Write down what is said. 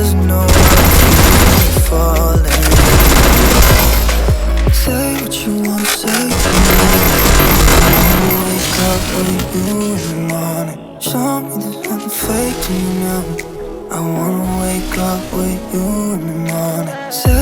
just know I'm falling. Say what you wanna say to me. Wake up with you in the morning. Show me there's nothing fake to you now. I wanna wake up with you in the morning. Say